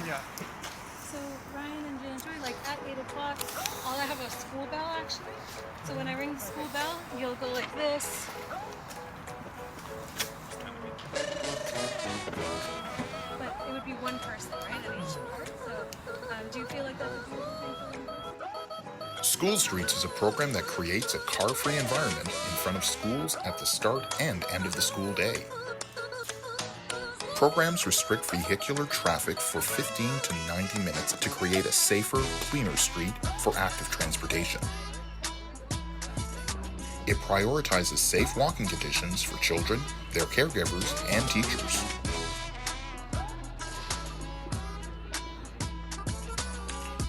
Yeah. So Ryan and Joy, like at 8 o'clock, I'll have a school bell actually. So when I ring the school bell, you'll go like this. But it would be one person, right, at each door. So do you feel like that's a beautiful thing for the university? School Streets is a program that creates a car-free environment in front of schools at the start and end of the school day. Programs restrict vehicular traffic for 15 to 90 minutes to create a safer, cleaner street for active transportation. It prioritizes safe walking conditions for children, their caregivers, and teachers.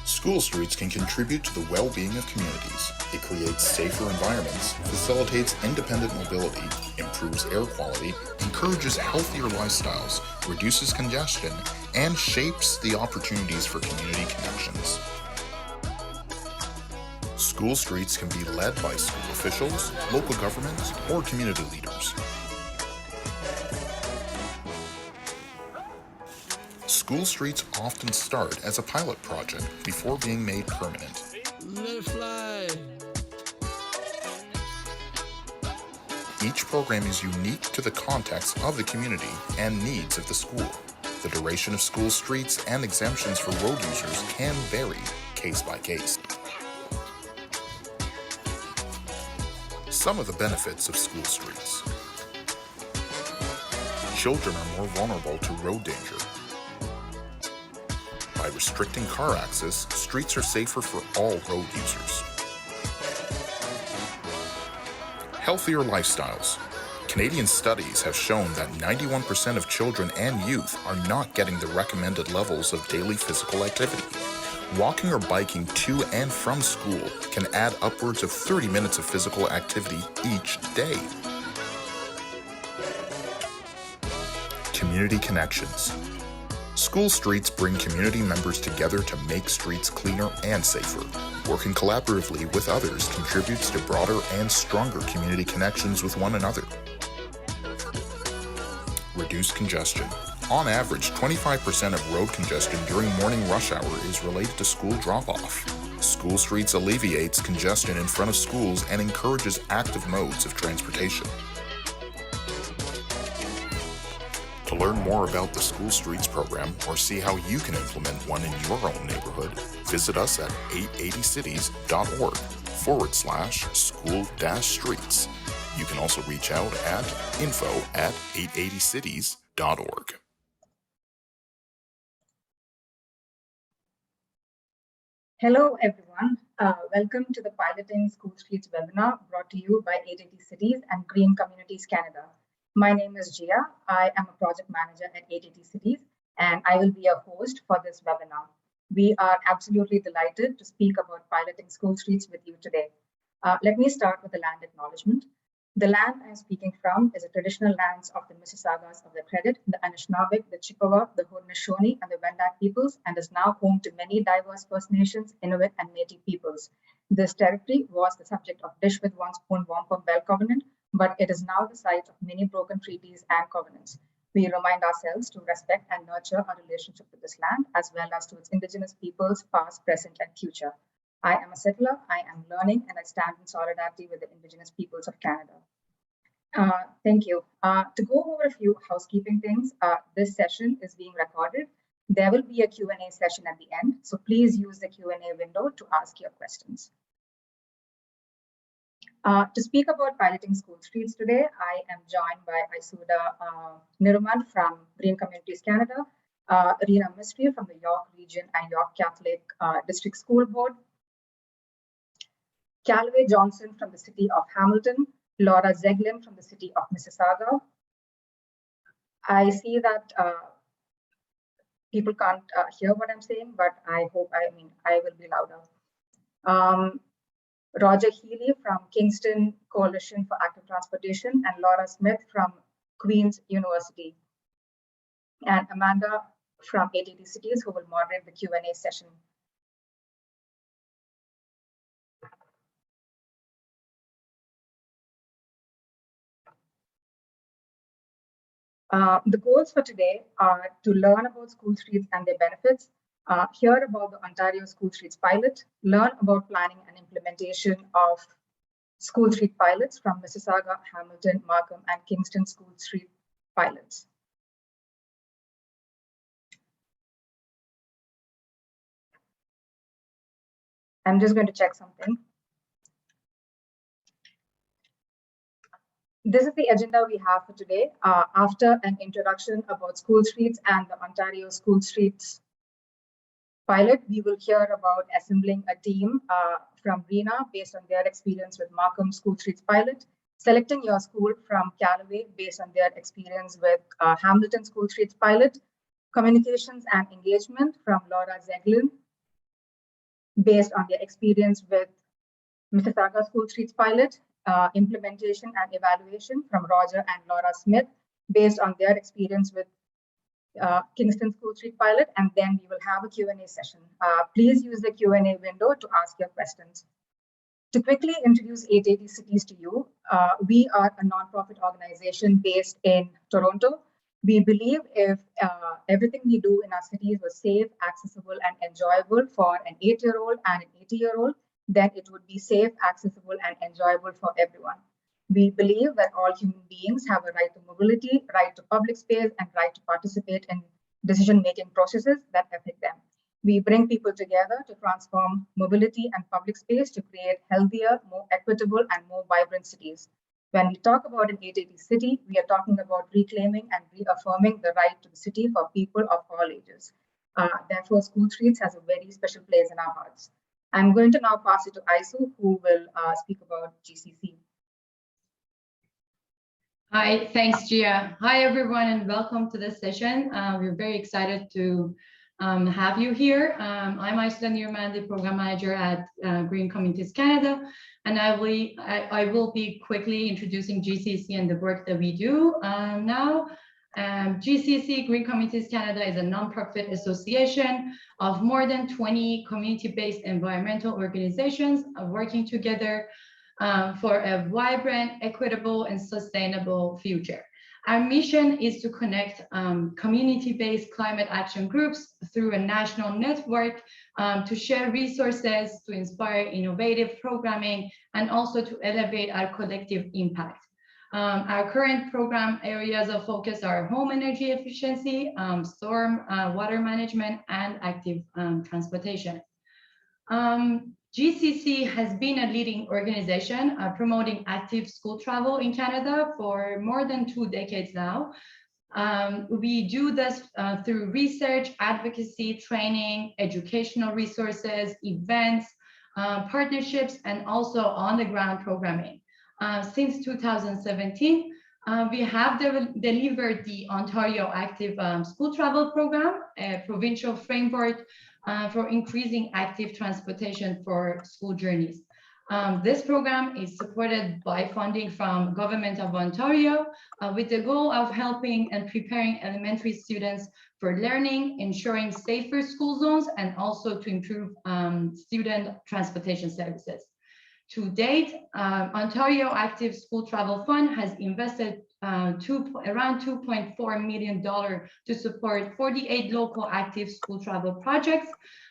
School streets can contribute to the well-being of communities. It creates safer environments, facilitates independent mobility, improves air quality, encourages healthier lifestyles, reduces congestion, and shapes the opportunities for community connections. School streets can be led by school officials, local governments, or community leaders. School streets often start as a pilot project before being made permanent. Let it fly. Each program is unique to the context of the community and needs of the school. The duration of school streets and exemptions for road users can vary case by case. Some of the benefits of school streets. Children are more vulnerable to road danger. By restricting car access, streets are safer for all road users. Healthier lifestyles. Canadian studies have shown that 91% of children and youth are not getting the recommended levels of daily physical activity. Walking or biking to and from school can add upwards of 30 minutes of physical activity each day. Community connections. School streets bring community members together to make streets cleaner and safer. Working collaboratively with others contributes to broader and stronger community connections with one another. Reduce congestion. On average, 25% of road congestion during morning rush hour is related to school drop-off. School streets alleviates congestion in front of schools and encourages active modes of transportation. To learn more about the School Streets program or see how you can implement one in your own neighborhood, visit us at 880cities.org/school-streets. You can also reach out at info@880cities.org. Hello, everyone. Welcome to the Piloting School Streets webinar brought to you by 880 Cities and Green Communities Canada. My name is Jia. I am a project manager at 880 Cities, and I will be your host for this webinar. We are absolutely delighted to speak about piloting school streets with you today. Let me start with the land acknowledgement. The land I'm speaking from is the traditional lands of the Mississaugas of the Credit, the Anishinaabe, the Chippewa, the Haudenosaunee, and the Wendat peoples, and is now home to many diverse First Nations, Inuit, and Métis peoples. This territory was the subject of Dish with One Spoon Wampum Bell Covenant, but it is now the site of many broken treaties and covenants. We remind ourselves to respect and nurture our relationship with this land, as well as to its Indigenous peoples, past, present, and future. I am a settler, I am learning, and I stand in solidarity with the Indigenous peoples of Canada. Thank you. To go over a few housekeeping things, this session is being recorded. There will be a Q&A session at the end, so please use the Q&A window to ask your questions. To speak about piloting school streets today, I am joined by Isuda Niruman from Green Communities Canada, Rina Mistry from the York Region and York Catholic District School Board, Calway Johnson from the City of Hamilton, Laura Zeglin from the City of Mississauga. I see that people can't hear what I'm saying, but I will be louder. Roger Healy from Kingston Coalition for Active Transportation, and Laura Smith from Queen's University, and Amanda from 880 Cities, who will moderate the Q&A session. The goals for today are to learn about school streets and their benefits, hear about the Ontario School Streets pilot, learn about planning and implementation of school street pilots from Mississauga, Hamilton, Markham, and Kingston school street pilots. I'm just going to check something. This is the agenda we have for today. After an introduction about school streets and the Ontario School Streets pilot, we will hear about assembling a team from RENA based on their experience with Markham School Streets pilot, selecting your school from Callaway based on their experience with Hamilton School Streets pilot, communications and engagement from Laura Zeglin based on their experience with Mississauga School Streets pilot, implementation and evaluation from Roger and Laura Smith based on their experience with Kingston School Street pilot, and then we will have a Q&A session. Please use the Q&A window to ask your questions. To quickly introduce 880 Cities to you, we are a nonprofit organization based in Toronto. We believe if everything we do in our cities was safe, accessible, and enjoyable for an 8-year-old and an 80-year-old, then it would be safe, accessible, and enjoyable for everyone. We believe that all human beings have a right to mobility, right to public space, and right to participate in decision-making processes that affect them. We bring people together to transform mobility and public space to create healthier, more equitable, and more vibrant cities. When we talk about an 880 city, we are talking about reclaiming and reaffirming the right to the city for people of all ages. Therefore, School Streets has a very special place in our hearts. I'm going to now pass it to Aisu, who will speak about GCC. Hi, thanks, Gia. Hi, everyone, and welcome to this session. We're very excited to have you here. I'm Aisha Nirman, the Program Manager at Green Communities Canada, and I will be quickly introducing GCC and the work that we do now. GCC, Green Communities Canada, is a nonprofit association of more than 20 community-based environmental organizations working together for a vibrant, equitable, and sustainable future. Our mission is to connect community-based climate action groups through a national network to share resources, to inspire innovative programming, and also to elevate our collective impact. Our current program areas of focus are home energy efficiency, storm water management, and active transportation. GCC has been a leading organization promoting active school travel in Canada for more than 2 decades now. We do this through research, advocacy, training, educational resources, events, partnerships, and also on-the-ground programming. Since 2017, we have delivered the Ontario Active School Travel Program, a provincial framework for increasing active transportation for school journeys. This program is supported by funding from Government of Ontario with the goal of helping and preparing elementary students for learning, ensuring safer school zones, and also to improve student transportation services. To date, Ontario Active School Travel Fund has invested around $2.4 million to support 48 local active school travel projects,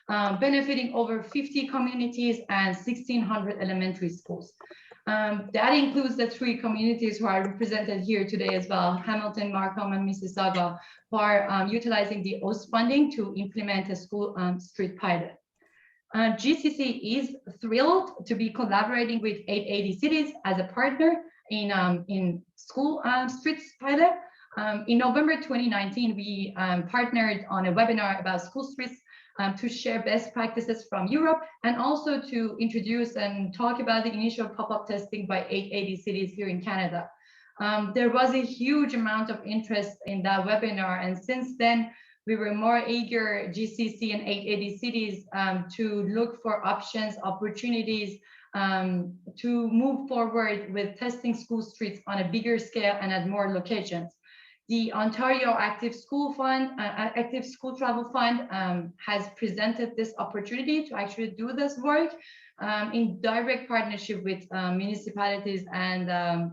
benefiting over 50 communities and 1,600 elementary schools. That includes the 3 communities who are represented here today as well, Hamilton, Markham, and Mississauga, who are utilizing the OST funding to implement a school street pilot. GCC is thrilled to be collaborating with 880 Cities as a partner in school streets pilot. In November 2019, we partnered on a webinar about school streets to share best practices from Europe, and also to introduce and talk about the initial pop-up testing by 880 Cities here in Canada. There was a huge amount of interest in that webinar, and since then, we were more eager, GCC and 880 Cities, to look for options, opportunities, to move forward with testing school streets on a bigger scale and at more locations. The Ontario Active School Fund, Active School Travel Fund, has presented this opportunity to actually do this work in direct partnership with municipalities and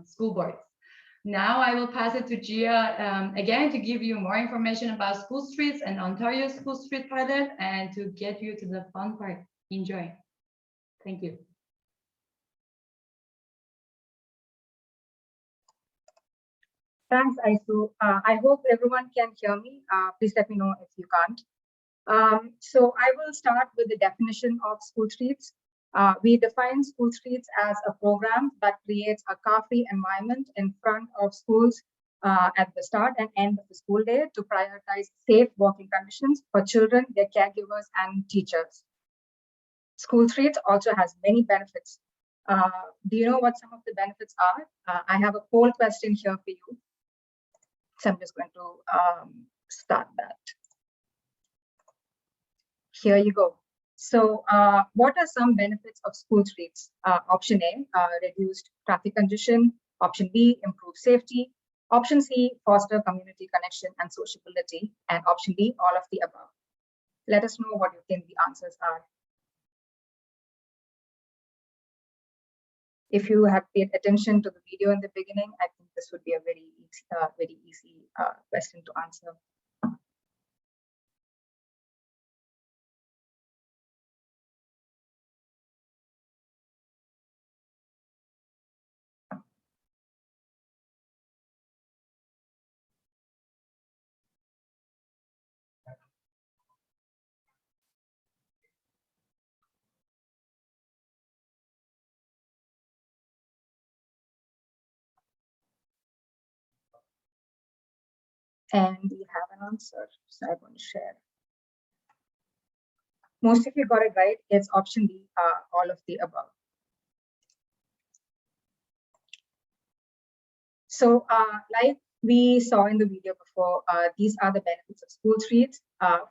school boards. Now I will pass it to Gia again to give you more information about school streets and Ontario School Street Pilot and to get you to the fun part. Enjoy. Thank you. Thanks, Aisu. I hope everyone can hear me. Please let me know if you can't. So I will start with the definition of school streets. We define school streets as a program that creates a car-free environment in front of schools at the start and end of the school day to prioritize safe walking conditions for children, their caregivers, and teachers. School streets also has many benefits. Do you know what some of the benefits are? I have a poll question here for you. So I'm just going to start that. Here you go. So what are some benefits of school streets? Option A, reduced traffic congestion. Option B, improved safety. Option C, foster community connection and sociability. And option D, all of the above. Let us know what you think the answers are. If you have paid attention to the video in the beginning, I think this would be a very easy question to answer. And we have an answer, so I'm going to share. Most of you got it right. It's option B, all of the above. So like we saw in the video before, these are the benefits of school streets.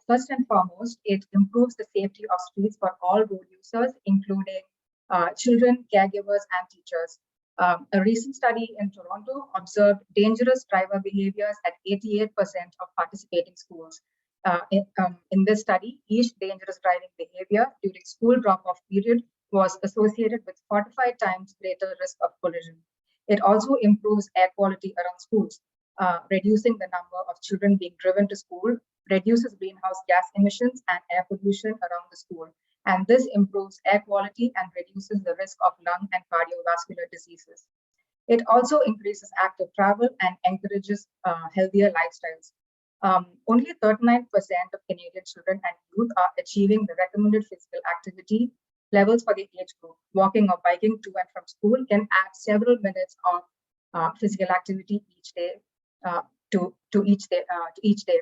First and foremost, it improves the safety of streets for all road users, including children, caregivers, and teachers. A recent study in Toronto observed dangerous driver behaviors at 88% of participating schools. In this study, each dangerous driving behavior during school drop-off period was associated with 45 times greater risk of collision. It also improves air quality around schools, reducing the number of children being driven to school, reduces greenhouse gas emissions and air pollution around the school. And this improves air quality and reduces the risk of lung and cardiovascular diseases. It also increases active travel and encourages healthier lifestyles. Only 39% of Canadian children and youth are achieving the recommended physical activity levels for the age group. Walking or biking to and from school can add several minutes of physical activity each day to each day.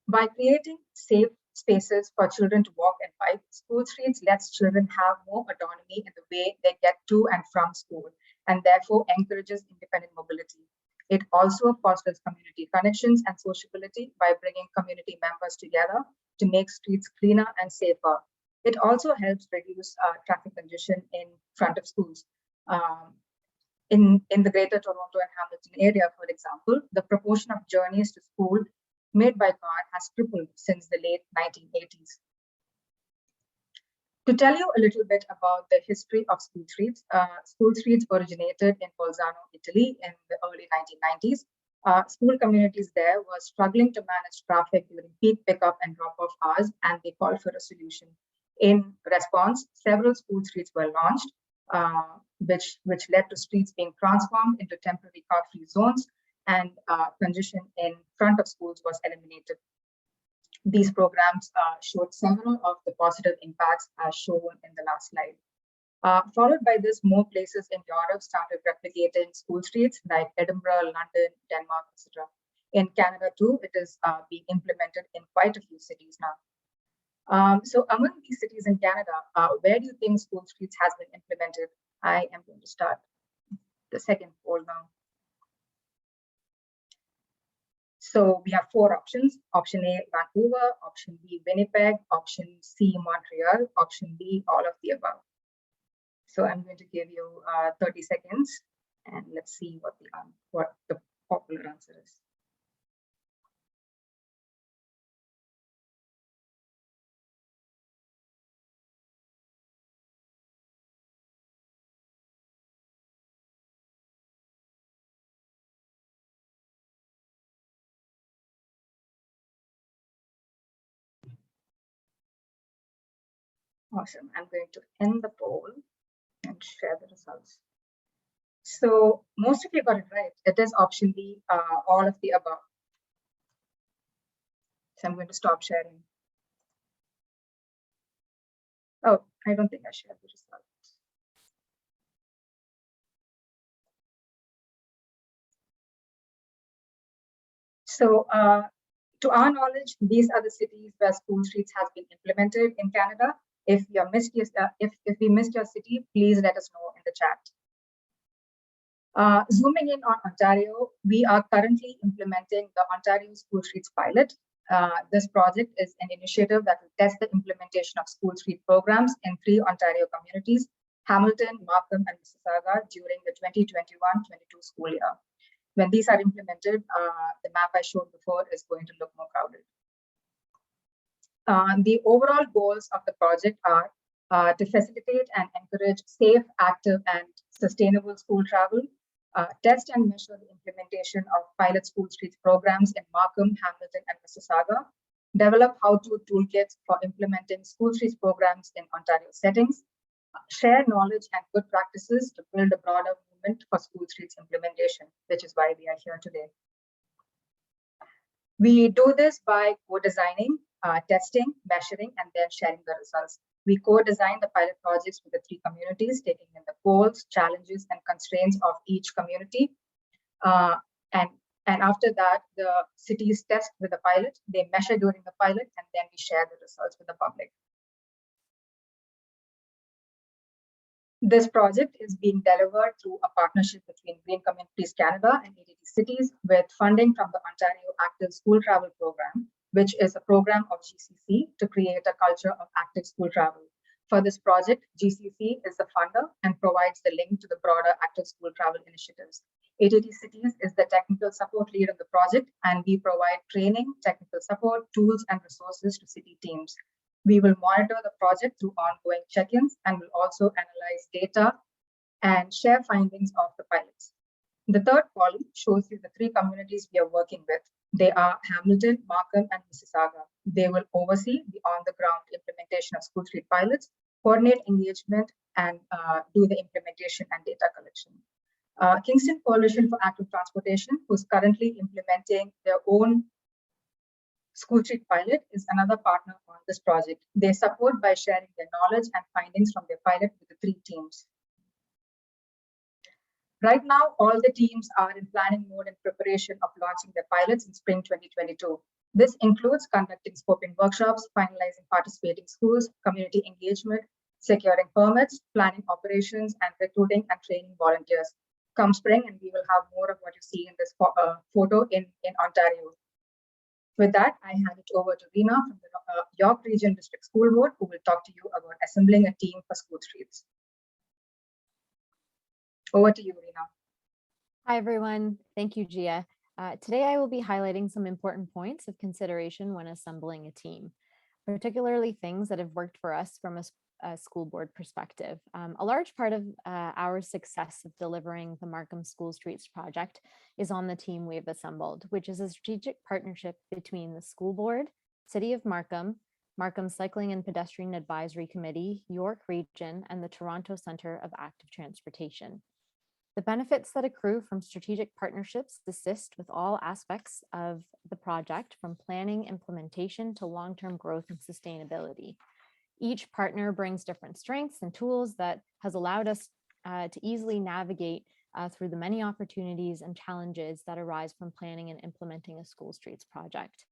By creating safe spaces for children to walk and bike, school streets lets children have more autonomy in the way they get to and from school, and therefore encourages independent mobility. It also fosters community connections and sociability by bringing community members together to make streets cleaner and safer. It also helps reduce traffic congestion in front of schools. In the Greater Toronto and Hamilton area, for example, the proportion of journeys to school made by car has tripled since the late 1980s. To tell you a little bit about the history of school streets originated in Bolzano, Italy in the early 1990s. School communities there were struggling to manage traffic during peak pickup and drop-off hours, and they called for a solution. In response, several school streets were launched, which led to streets being transformed into temporary car-free zones, and congestion in front of schools was eliminated. These programs showed several of the positive impacts as shown in the last slide. Followed by this, more places in Europe started replicating school streets like Edinburgh, London, Denmark, etc. In Canada too, it is being implemented in quite a few cities now. So among these cities in Canada, where do you think school streets has been implemented? I am going to start the second poll now. So we have four options. Option A, Vancouver. Option B, Winnipeg. Option C, Montreal. Option D, all of the above. So I'm going to give you 30 seconds, and let's see what the popular answer is. Awesome. I'm going to end the poll and share the results. So most of you got it right. It is option B, all of the above. So I'm going to stop sharing. Oh, I don't think I shared the results. So to our knowledge, these are the cities where school streets has been implemented in Canada. If you missed your, if we missed your city, please let us know in the chat. Zooming in on Ontario, we are currently implementing the Ontario School Streets pilot. This project is an initiative that will test the implementation of school street programs in 3 Ontario communities, Hamilton, Markham, and Mississauga during the 2021-22 school year. When these are implemented, the map I showed before is going to look more crowded. The overall goals of the project are to facilitate and encourage safe, active, and sustainable school travel, test and measure the implementation of pilot school streets programs in Markham, Hamilton, and Mississauga, develop how-to toolkits for implementing school streets programs in Ontario settings, share knowledge and good practices to build a broader movement for school streets implementation, which is why we are here today. We do this by co-designing, testing, measuring, and then sharing the results. We co-design the pilot projects with the 3 communities, taking in the goals, challenges, and constraints of each community. And after that, the cities test with the pilot, they measure during the pilot, and then we share the results with the public. This project is being delivered through a partnership between Green Communities Canada and ADT Cities with funding from the Ontario Active School Travel Program, which is a program of GCC to create a culture of active school travel. For this project, GCC is the funder and provides the link to the broader active school travel initiatives. ADT Cities is the technical support lead of the project, and we provide training, technical support, tools, and resources to city teams. We will monitor the project through ongoing check-ins and will also analyze data and share findings of the pilots. The third column shows you the 3 communities we are working with. They are Hamilton, Markham, and Mississauga. They will oversee the on-the-ground implementation of school street pilots, coordinate engagement, and do the implementation and data collection. Kingston Coalition for Active Transportation, who's currently implementing their own school street pilot, is another partner on this project. They support by sharing their knowledge and findings from their pilot with the 3 teams. Right now, all the teams are in planning mode in preparation of launching their pilots in spring 2022. This includes conducting scoping workshops, finalizing participating schools, community engagement, securing permits, planning operations, and recruiting and training volunteers. Come spring, and we will have more of what you see in this photo in Ontario. With that, I hand it over to Rina from the York Region District School Board, who will talk to you about assembling a team for school streets. Over to you, Rina. Hi, everyone. Thank you, Gia. Today, I will be highlighting some important points of consideration when assembling a team, particularly things that have worked for us from a school board perspective. A large part of our success of delivering the Markham School Streets project is on the team we've assembled, which is a strategic partnership between the school board, City of Markham, Markham Cycling and Pedestrian Advisory Committee, York Region, and the Toronto Centre of Active Transportation. The benefits that accrue from strategic partnerships assist with all aspects of the project, from planning, implementation to long-term growth and sustainability. Each partner brings different strengths and tools that has allowed us to easily navigate through the many opportunities and challenges that arise from planning and implementing a school streets project.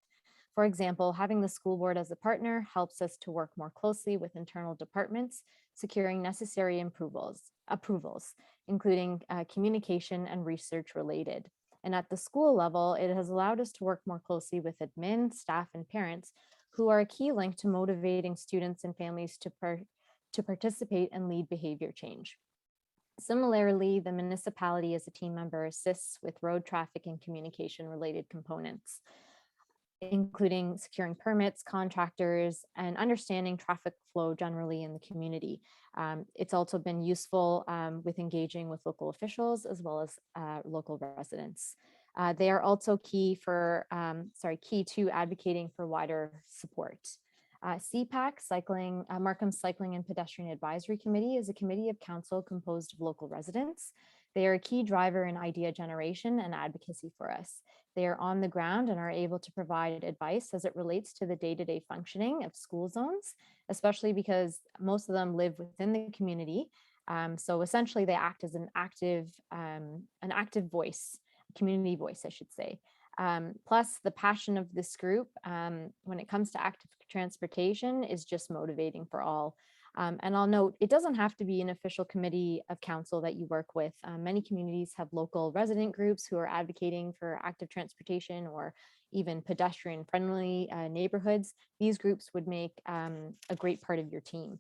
For example, having the school board as a partner helps us to work more closely with internal departments, securing necessary approvals, including communication and research related. And at the school level, it has allowed us to work more closely with admin, staff, and parents, who are a key link to motivating students and families to participate and lead behavior change. Similarly, the municipality as a team member assists with road traffic and communication related components, including securing permits, contractors, and understanding traffic flow generally in the community. It's also been useful with engaging with local officials as well as local residents. They are also key to advocating for wider support. CPAC, Markham Cycling and Pedestrian Advisory Committee, is a committee of council composed of local residents. They are a key driver in idea generation and advocacy for us. They are on the ground and are able to provide advice as it relates to the day-to-day functioning of school zones, especially because most of them live within the community. So essentially they act as an active voice, community voice, I should say. Plus the passion of this group when it comes to active transportation is just motivating for all. And I'll note, it doesn't have to be an official committee of council that you work with. Many communities have local resident groups who are advocating for active transportation or even pedestrian friendly neighborhoods. These groups would make a great part of your team.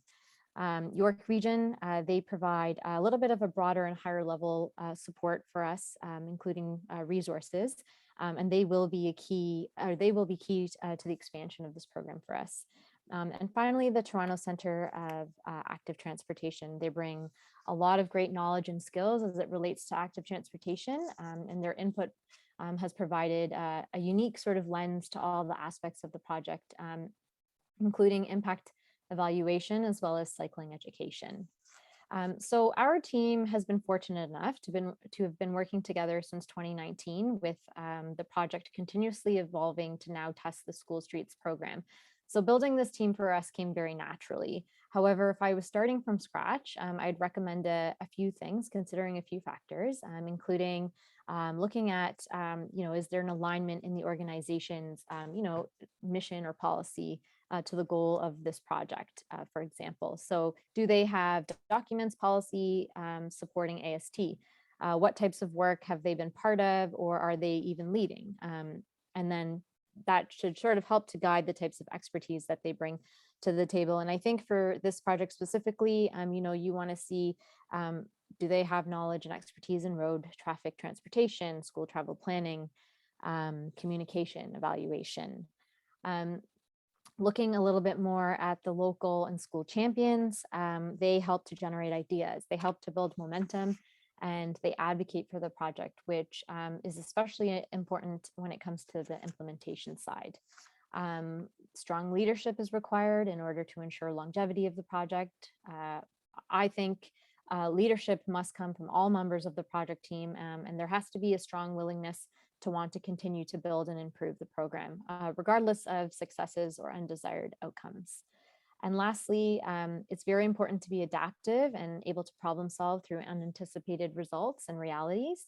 York Region, they provide a little bit of a broader and higher level support for us, including resources, and they will be key to the expansion of this program for us. And finally, the Toronto Centre of Active Transportation. They bring a lot of great knowledge and skills as it relates to active transportation, and their input has provided a unique sort of lens to all the aspects of the project, including impact evaluation as well as cycling education. So our team has been fortunate enough to have been working together since 2019 with the project continuously evolving to now test the School Streets program. So building this team for us came very naturally. However, if I was starting from scratch, I'd recommend a few things, considering a few factors, including looking at, is there an alignment in the organization's, mission or policy to the goal of this project, for example. So do they have documents, policy supporting AST? What types of work have they been part of, or are they even leading? And then that should sort of help to guide the types of expertise that they bring to the table. And I think for this project specifically, you want to see, do they have knowledge and expertise in road traffic transportation, school travel planning, communication, evaluation. Looking a little bit more at the local and school champions, they help to generate ideas, they help to build momentum, and they advocate for the project, which is especially important when it comes to the implementation side. Strong leadership is required in order to ensure longevity of the project. I think leadership must come from all members of the project team, and there has to be a strong willingness to want to continue to build and improve the program, regardless of successes or undesired outcomes. And lastly, it's very important to be adaptive and able to problem solve through unanticipated results and realities.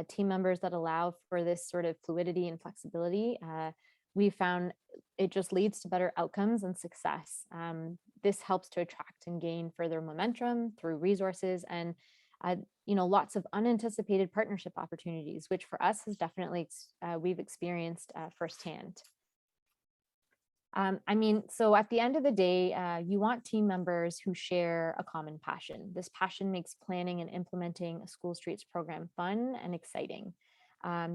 Team members that allow for this sort of fluidity and flexibility, we found it just leads to better outcomes and success. This helps to attract and gain further momentum through resources and lots of unanticipated partnership opportunities, which for us has definitely we've experienced firsthand. So at the end of the day, you want team members who share a common passion. This passion makes planning and implementing a School Streets program fun and exciting.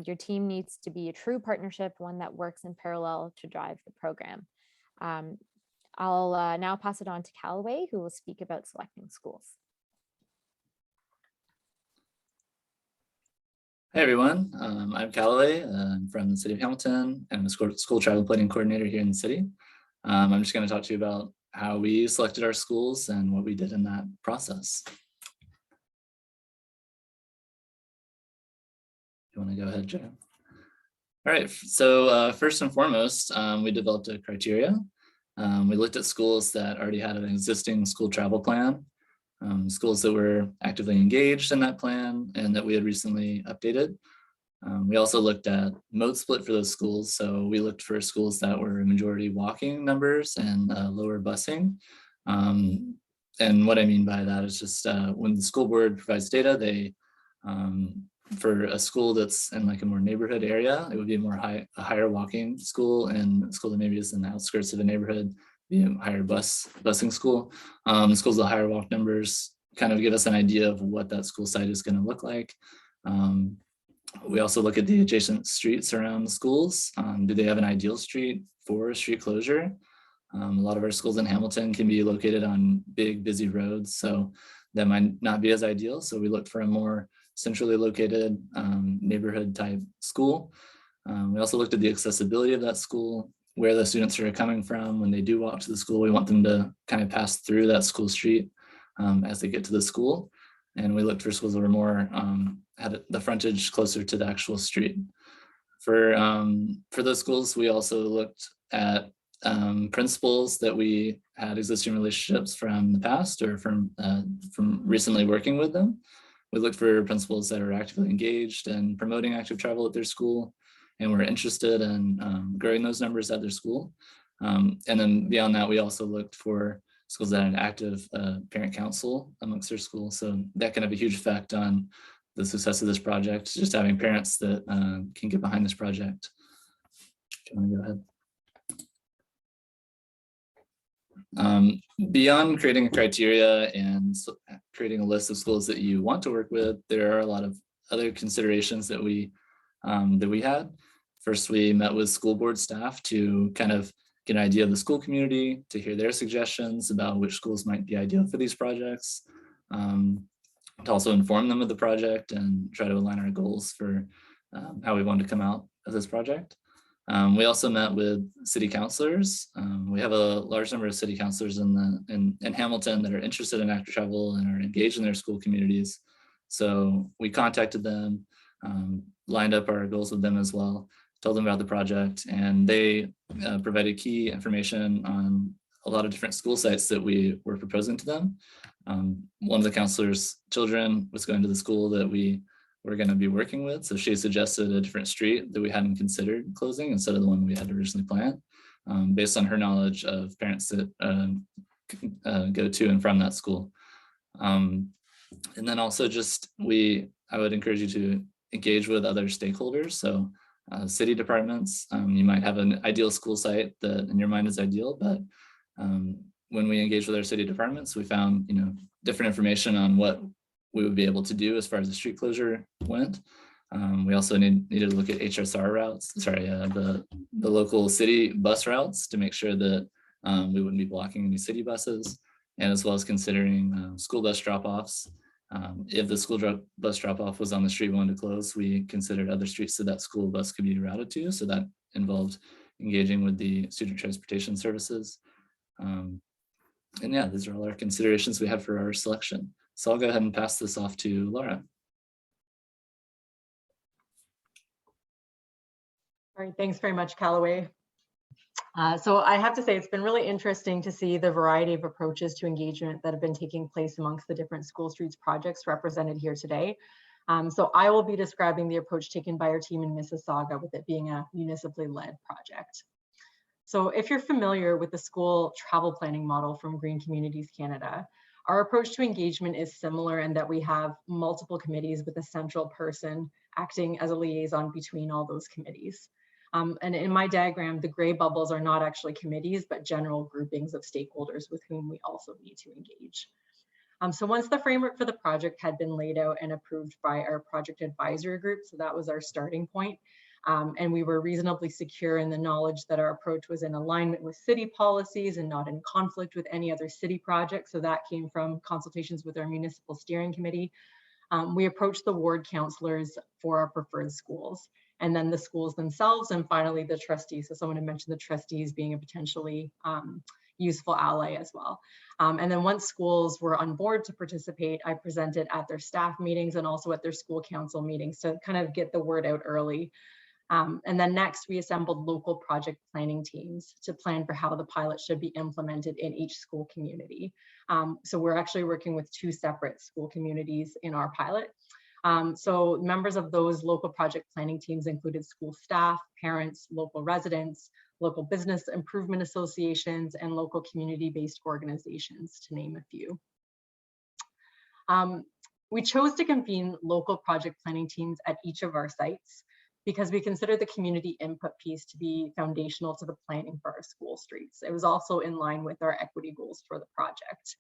Your team needs to be a true partnership, one that works in parallel to drive the program. I'll now pass it on to Callaway, who will speak about selecting schools. Hi everyone, I'm Callaway. I'm from the city of Hamilton. I'm a school travel planning coordinator here in the city. I'm just going to talk to you about how we selected our schools and what we did in that process. You want to go ahead, Joe? All right, so first and foremost, we developed a criteria. We looked at schools that already had an existing school travel plan, schools that were actively engaged in that plan and that we had recently updated. We also looked at mode split for those schools. So we looked for schools that were majority walking numbers and lower busing. And what I mean by that is just when the school board provides data, they, for a school that's in like a more neighborhood area, it would be a higher walking school, and a school that maybe is in the outskirts of a neighborhood, be a higher busing school. Schools with higher walk numbers kind of give us an idea of what that school site is going to look like. We also look at the adjacent streets around the schools. Do they have an ideal street for street closure? A lot of our schools in Hamilton can be located on big, busy roads, so that might not be as ideal. So we looked for a more centrally located neighborhood type school. We also looked at the accessibility of that school. where the students are coming from when they do walk to the school. We want them to kind of pass through that school street as they get to the school. And we looked for schools that were more, had the frontage closer to the actual street. For those schools, we also looked at principals that we had existing relationships from the past or from recently working with them. We looked for principals that are actively engaged and promoting active travel at their school, and we're interested in growing those numbers at their school. And then beyond that, we also looked for schools that had an active parent council amongst their school. So that can have a huge effect on the success of this project, just having parents that can get behind this project. Do you want to go ahead? Beyond creating a criteria and creating a list of schools that you want to work with, there are a lot of other considerations that we had. First, we met with school board staff to kind of get an idea of the school community, to hear their suggestions about which schools might be ideal for these projects, to also inform them of the project and try to align our goals for how we want to come out of this project. We also met with city councilors. We have a large number of city councilors in Hamilton that are interested in active travel and are engaged in their school communities. So we contacted them, lined up our goals with them as well, told them about the project, and they provided key information on a lot of different school sites that we were proposing to them. One of the counselors' children was going to the school that we were going to be working with, so she suggested a different street that we hadn't considered closing instead of the one we had originally planned, based on her knowledge of parents that go to and from that school. And then also just I would encourage you to engage with other stakeholders. So city departments, you might have an ideal school site that in your mind is ideal, but when we engaged with our city departments, we found different information on what we would be able to do as far as the street closure went. We also needed to look at HSR routes, the local city bus routes to make sure that we wouldn't be blocking any city buses, and as well as considering school bus drop-offs. If the school bus drop-off was on the street we wanted to close, we considered other streets that school bus could be routed to. So that involved engaging with the student transportation services. And yeah, these are all our considerations we had for our selection. So I'll go ahead and pass this off to Laura. All right, thanks very much, Callaway. So I have to say, it's been really interesting to see the variety of approaches to engagement that have been taking place amongst the different school streets projects represented here today. So I will be describing the approach taken by our team in Mississauga, with it being a municipally led project. So if you're familiar with the school travel planning model from Green Communities Canada, our approach to engagement is similar in that we have multiple committees with a central person acting as a liaison between all those committees. And in my diagram, the gray bubbles are not actually committees, but general groupings of stakeholders with whom we also need to engage. So once the framework for the project had been laid out and approved by our project advisory group, so that was our starting point, and we were reasonably secure in the knowledge that our approach was in alignment with city policies and not in conflict with any other city projects. So that came from consultations with our municipal steering committee. We approached the ward councillors for our preferred schools, and then the schools themselves, and finally the trustees. So someone had mentioned the trustees being a potentially useful ally as well. And then once schools were on board to participate, I presented at their staff meetings and also at their school council meetings to kind of get the word out early. And then next, we assembled local project planning teams to plan for how the pilot should be implemented in each school community. So we're actually working with 2 separate school communities in our pilot. So members of those local project planning teams included school staff, parents, local residents, local business improvement associations, and local community-based organizations, to name a few. We chose to convene local project planning teams at each of our sites because we consider the community input piece to be foundational to the planning for our school streets. It was also in line with our equity goals for the project.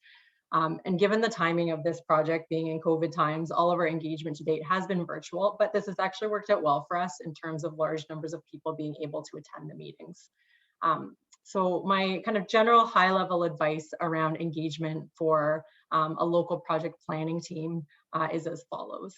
And given the timing of this project being in COVID times, all of our engagement to date has been virtual, but this has actually worked out well for us in terms of large numbers of people being able to attend the meetings. So my kind of general high-level advice around engagement for a local project planning team is as follows.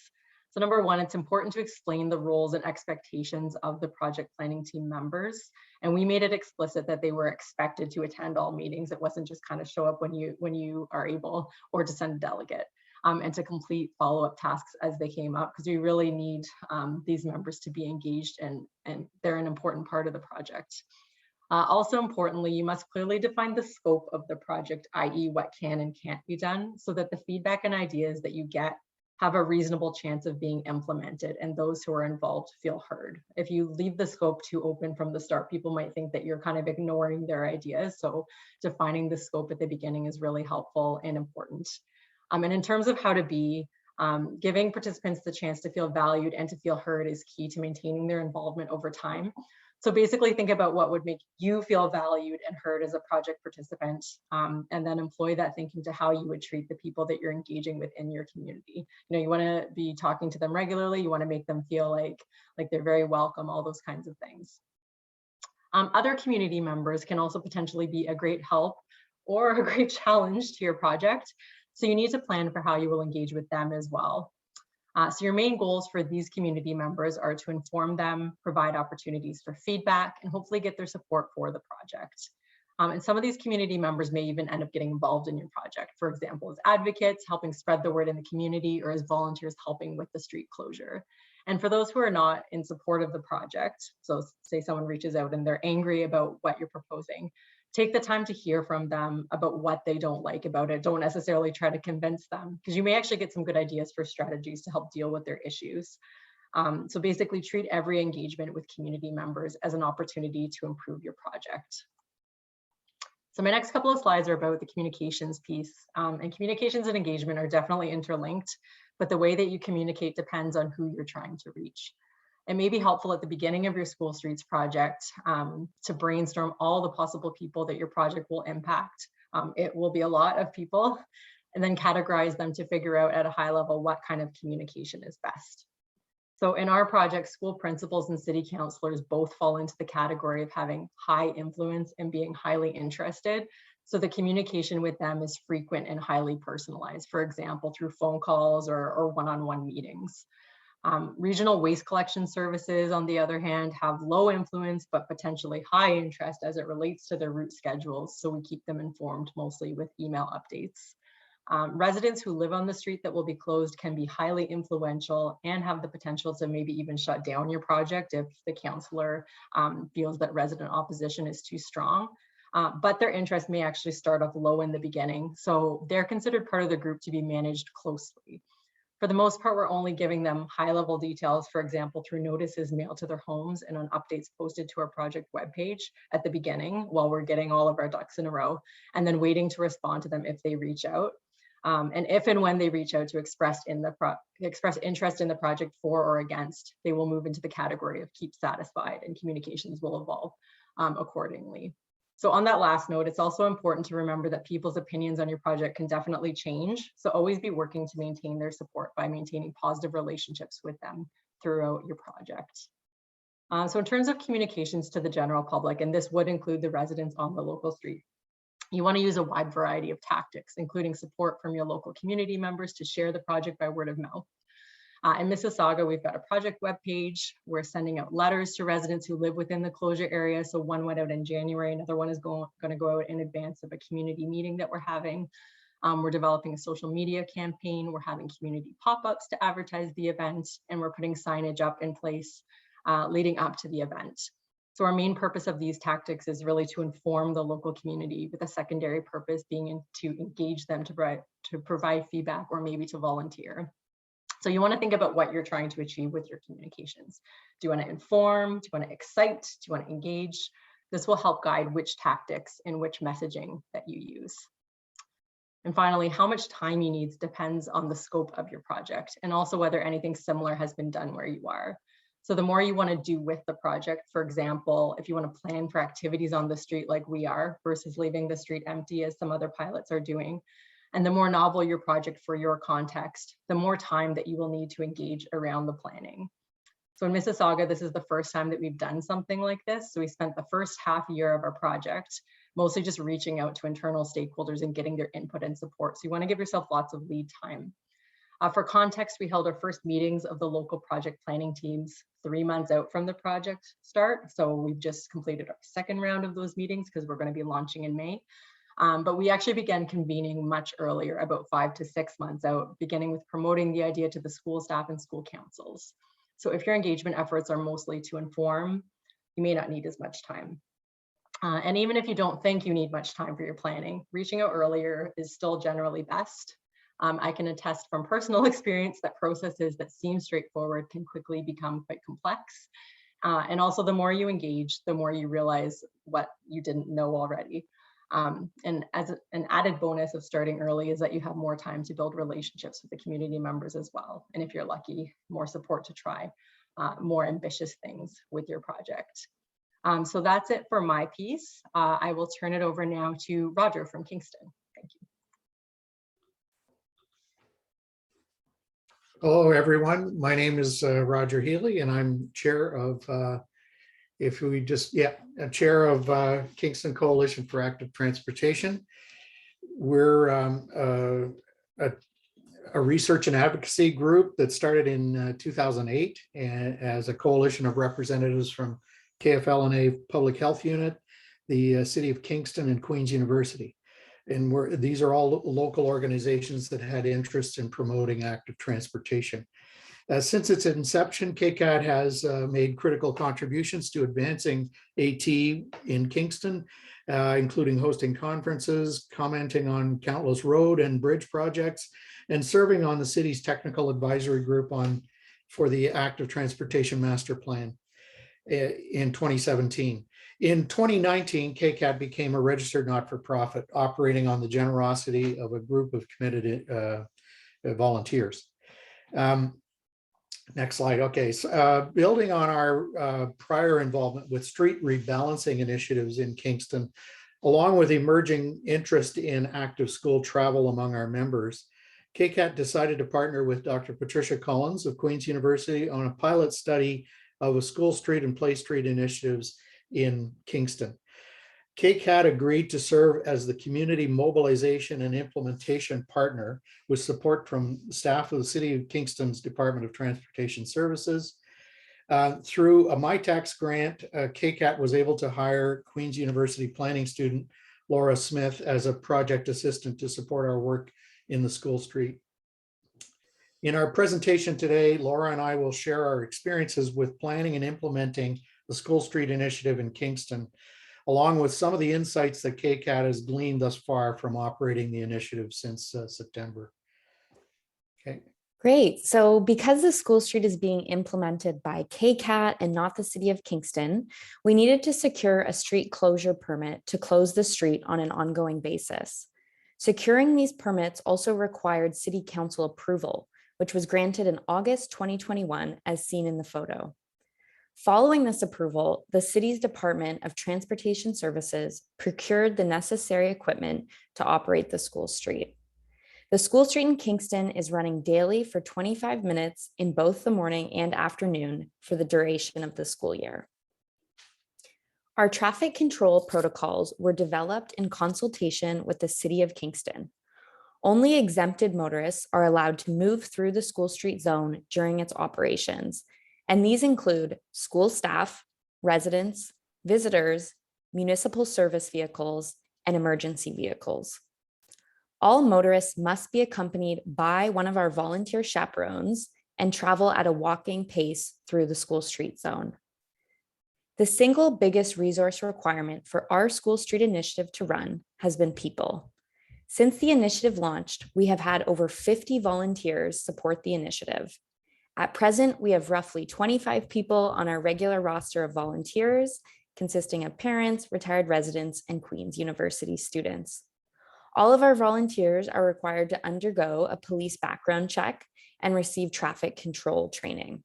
So number one, it's important to explain the roles and expectations of the project planning team members. And we made it explicit that they were expected to attend all meetings. It wasn't just kind of show up when you are able, or to send a delegate, and to complete follow-up tasks as they came up, because we really need these members to be engaged, and they're an important part of the project. Also importantly, you must clearly define the scope of the project, i.e. what can and can't be done, so that the feedback and ideas that you get have a reasonable chance of being implemented and those who are involved feel heard. If you leave the scope too open from the start, people might think that you're kind of ignoring their ideas. So defining the scope at the beginning is really helpful and important. And in terms of how to be, giving participants the chance to feel valued and to feel heard is key to maintaining their involvement over time. So basically think about what would make you feel valued and heard as a project participant, and then employ that thinking to how you would treat the people that you're engaging with in your community. You know, you want to be talking to them regularly, you want to make them feel like they're very welcome, all those kinds of things. Other community members can also potentially be a great help or a great challenge to your project. So you need to plan for how you will engage with them as well. So your main goals for these community members are to inform them, provide opportunities for feedback, and hopefully get their support for the project. And some of these community members may even end up getting involved in your project, for example, as advocates, helping spread the word in the community, or as volunteers helping with the street closure. And for those who are not in support of the project, so say someone reaches out and they're angry about what you're proposing, take the time to hear from them about what they don't like about it. Don't necessarily try to convince them, because you may actually get some good ideas for strategies to help deal with their issues. So basically treat every engagement with community members as an opportunity to improve your project. So my next couple of slides are about the communications piece, and communications and engagement are definitely interlinked, but the way that you communicate depends on who you're trying to reach. It may be helpful at the beginning of your School Streets project to brainstorm all the possible people that your project will impact. It will be a lot of people, and then categorize them to figure out at a high level what kind of communication is best. So in our project, school principals and city councilors both fall into the category of having high influence and being highly interested. So the communication with them is frequent and highly personalized, for example, through phone calls or one-on-one meetings. Regional waste collection services, on the other hand, have low influence, but potentially high interest as it relates to their route schedules. So we keep them informed mostly with email updates. Residents who live on the street that will be closed can be highly influential and have the potential to maybe even shut down your project if the councillor feels that resident opposition is too strong. But their interest may actually start off low in the beginning. So they're considered part of the group to be managed closely. For the most part, we're only giving them high-level details, for example, through notices mailed to their homes and on updates posted to our project webpage at the beginning while we're getting all of our ducks in a row, and then waiting to respond to them if they reach out. And if and when they reach out to express interest in the project for or against, they will move into the category of keep satisfied, and communications will evolve accordingly. So on that last note, it's also important to remember that people's opinions on your project can definitely change. So always be working to maintain their support by maintaining positive relationships with them throughout your project. So in terms of communications to the general public, and this would include the residents on the local street, you want to use a wide variety of tactics, including support from your local community members to share the project by word of mouth. In Mississauga, we've got a project webpage. We're sending out letters to residents who live within the closure area. So one went out in January, another one is going to go out in advance of a community meeting that we're having. We're developing a social media campaign. We're having community pop-ups to advertise the event, and we're putting signage up in place leading up to the event. So our main purpose of these tactics is really to inform the local community, with a secondary purpose being to engage them to provide feedback or maybe to volunteer. So you want to think about what you're trying to achieve with your communications. Do you want to inform? Do you want to excite? Do you want to engage? This will help guide which tactics and which messaging that you use. And finally, how much time you need depends on the scope of your project, and also whether anything similar has been done where you are. So the more you want to do with the project, for example, if you want to plan for activities on the street like we are versus leaving the street empty as some other pilots are doing, and the more novel your project for your context, the more time that you will need to engage around the planning. So in Mississauga, this is the first time that we've done something like this. So we spent the first half year of our project mostly just reaching out to internal stakeholders and getting their input and support. So you want to give yourself lots of lead time. For context, we held our first meetings of the local project planning teams 3 months out from the project start. So we've just completed our second round of those meetings because we're going to be launching in May. But we actually began convening much earlier, about 5 to 6 months out, beginning with promoting the idea to the school staff and school councils. So if your engagement efforts are mostly to inform, you may not need as much time. And even if you don't think you need much time for your planning, reaching out earlier is still generally best. I can attest from personal experience that processes that seem straightforward can quickly become quite complex. And also the more you engage, the more you realize what you didn't know already. And as an added bonus of starting early is that you have more time to build relationships with the community members as well. And if you're lucky, more support to try more ambitious things with your project. So that's it for my piece. I will turn it over now to Roger from Kingston. Thank you. Hello, everyone. My name is Roger Healy, and I'm chair of, chair of Kingston Coalition for Active Transportation. We're a research and advocacy group that started in 2008 and as a coalition of representatives from KFL&A Public Health Unit, the City of Kingston, and Queen's University. And these are all local organizations that had interest in promoting active transportation. Since its inception, KCAT has made critical contributions to advancing AT in Kingston, including hosting conferences, commenting on countless road and bridge projects, and serving on the city's technical advisory group for the Active Transportation Master Plan in 2017. In 2019, KCAT became a registered not-for-profit operating on the generosity of a group of committed volunteers. Next slide. Okay, so, building on our prior involvement with street rebalancing initiatives in Kingston, along with emerging interest in active school travel among our members, KCAT decided to partner with Dr. Patricia Collins of Queen's University on a pilot study of a school street and play street initiatives in Kingston. KCAT agreed to serve as the community mobilization and implementation partner with support from staff of the City of Kingston's Department of Transportation Services. Through a MyTax grant, KCAT was able to hire Queen's University planning student Laura Smith as a project assistant to support our work in the school street. In our presentation today, Laura and I will share our experiences with planning and implementing the School Street Initiative in Kingston, along with some of the insights that KCAT has gleaned thus far from operating the initiative since September. Okay. Great. So because the school street is being implemented by KCAT and not the City of Kingston, we needed to secure a street closure permit to close the street on an ongoing basis. Securing these permits also required City Council approval, which was granted in August 2021, as seen in the photo. Following this approval, the city's Department of Transportation Services procured the necessary equipment to operate the school street. The school street in Kingston is running daily for 25 minutes in both the morning and afternoon for the duration of the school year. Our traffic control protocols were developed in consultation with the City of Kingston. Only exempted motorists are allowed to move through the school street zone during its operations, and these include school staff, residents, visitors, municipal service vehicles, and emergency vehicles. All motorists must be accompanied by one of our volunteer chaperones and travel at a walking pace through the school street zone. The single biggest resource requirement for our school street initiative to run has been people. Since the initiative launched, we have had over 50 volunteers support the initiative. At present, we have roughly 25 people on our regular roster of volunteers, consisting of parents, retired residents, and Queen's University students. All of our volunteers are required to undergo a police background check and receive traffic control training.